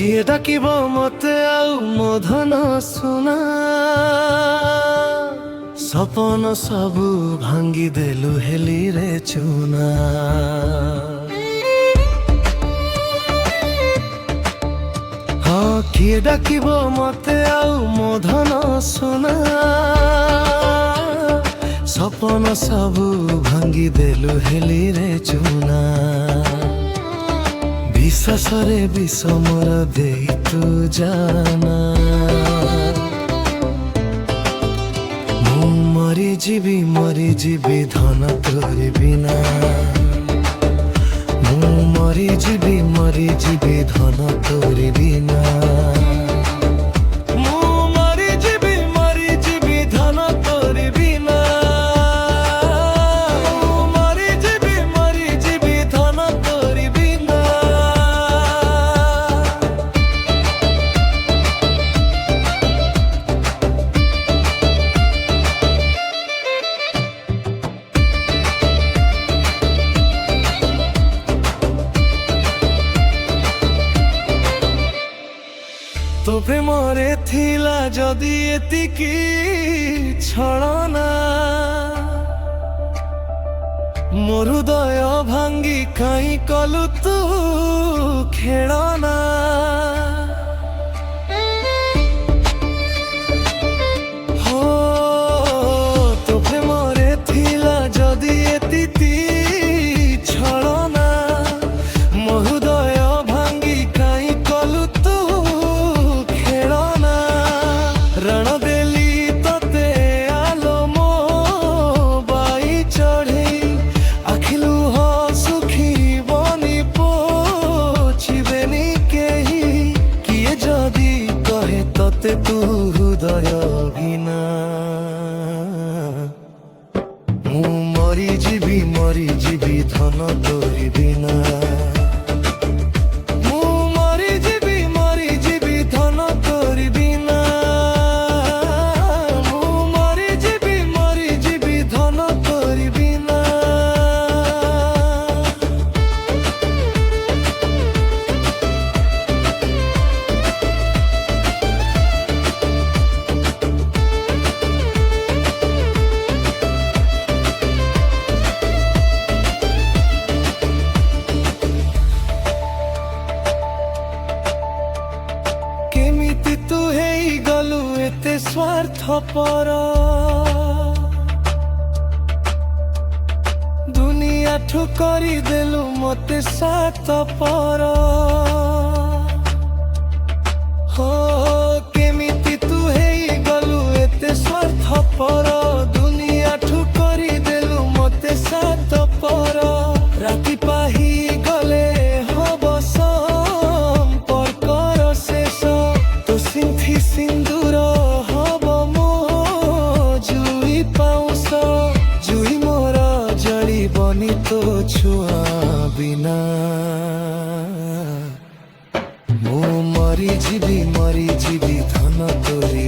किए डाकिब मते आउ मधन सुना सपन सबु भांगी देलु हेली रे चुना हाँ किए डाकिब मते आउ मधन सुना सपन सबु भांगी देलु हेली रे चुना विश्वास रे विषमर दे तू जाना मु मरी जीवी धन तोर बिना मु मरी जीवी धन तोर बिना तो प्रेमरे थिला जदि एतिकी छलना मोर हृदय भांगी काई कलु तू खेलना हो तो प्रेमरे थिला जदि एतिकी छलना मोर हृदय भांगी काई कलु तू रण देली तते आलो मो बाई चढ़े आखिलु हो सुखी बनी पोछिबेनी केही किए जदि कहे तते तू हृदय बिना मु मरी जीवी धन तोर बिना तू हेई गलु एते स्वार्थपर दुनिया ठु करी देलु मते सातपर हो केमिति तू हेई गलु एते स्वार्थपर दुनिया ठु करी देलु मते सातपर राति पाही गले हब संपर्कर शेष सिंथी सिंदूर हब मो जुई पाउस जुई मोर जड़ी बनी तो छुआ बिना मु मरी जीवी धन तोरी